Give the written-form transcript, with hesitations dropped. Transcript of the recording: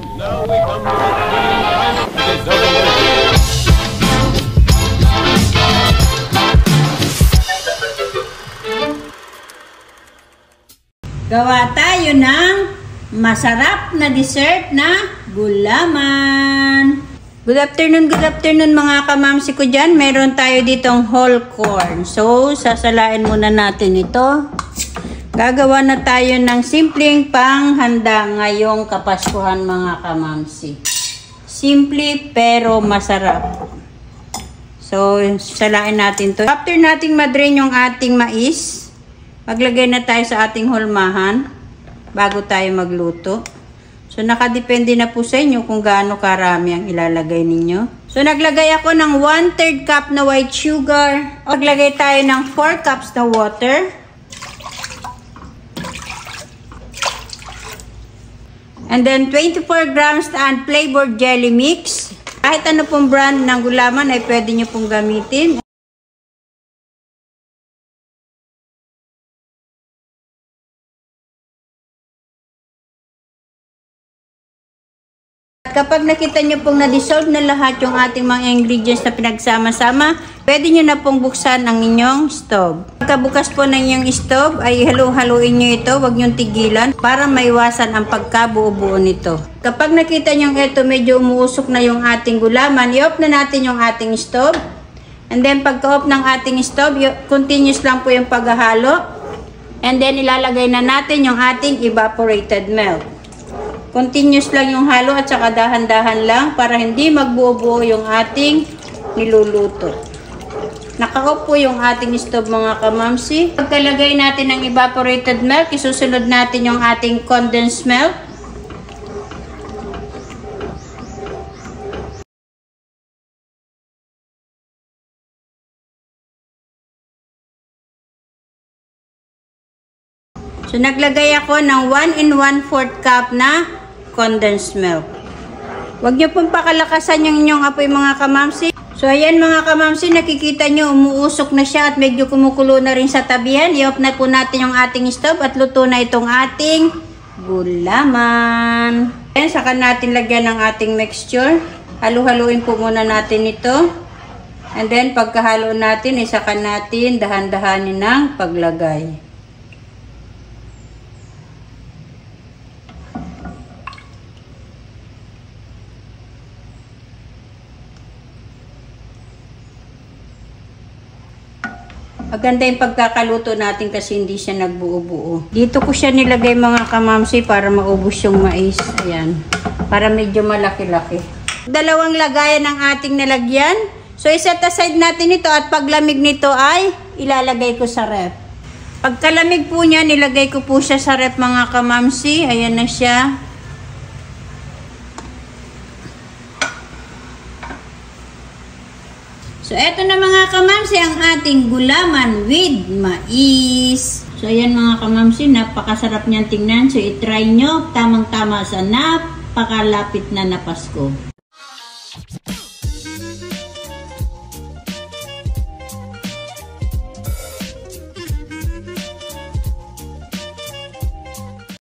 And now we come to the final deserving. Gawa tayo ng masarap na dessert na gulaman. Good afternoon mga kamamsi ko dyan. Meron tayo ditong whole corn. So, sasalain muna natin ito. Gagawa na tayo ng simpleng panghanda ngayong Kapaskuhan mga kamamsi. Simple pero masarap. So, salain natin to. After nating madrain yung ating mais, maglagay na tayo sa ating hulmahan bago tayo magluto. So, nakadepende na po sa inyo kung gaano karami ang ilalagay ninyo. So, naglagay ako ng 1/3 cup na white sugar. Maglagay tayo ng 4 cups na water. And then, 24 grams na unflavored jelly mix. Kahit ano pong brand ng gulaman ay pwede nyo pong gamitin. Kapag nakita nyo pong na-dissolve na lahat yung ating mga ingredients na pinagsama-sama, pwede nyo na pong buksan ang inyong stove. Pagkabukas po ng inyong stove, ay halu-haluin nyo ito, huwag nyo tigilan para maiwasan ang pagkabuo-buo nito. Kapag nakita nyo ito, medyo umuusok na yung ating gulaman, i-off na natin yung ating stove. And then pagka-off ng ating stove, continuous lang po yung paghahalo. And then ilalagay na natin yung ating evaporated milk. Continuous lang yung halo at saka dahan-dahan lang para hindi magbuo-buo yung ating niluluto. Naka-off po yung ating stove mga kamamsi. Pagkalagay natin ng evaporated milk, isusunod natin yung ating condensed milk. So, naglagay ako ng 1 1/4 cup na condensed milk. Huwag nyo pong pakalakasan yung inyong apoy mga kamamsi. So, ayan mga kamamsi, nakikita nyo, umuusok na siya at medyo kumukulo na rin sa tabihan. I-off na po natin yung ating stove at luto na itong ating gulaman. Ayan, saka natin lagyan ng ating mixture. Halu-haluin po muna natin ito. And then, pagkahalo natin, saka natin dahan-dahanin ng paglagay. Maganda yung pagkakaluto natin kasi hindi siya nagbuo-buo. Dito ko siya nilagay mga kamamsi para maubos yung mais. Ayan. Para medyo malaki-laki. Dalawang lagayan ng ating nalagyan. So, iset aside natin ito at paglamig nito ay ilalagay ko sa ref. Pagkalamig po niya, nilagay ko po siya sa ref mga kamamsi. Ayan na siya. So, eto na mga kamamsi ang ating gulaman with mais. So, ayan mga kamamsi, napakasarap niyang tingnan. So, itry nyo, tamang-tama sa napakalapit na Pasko.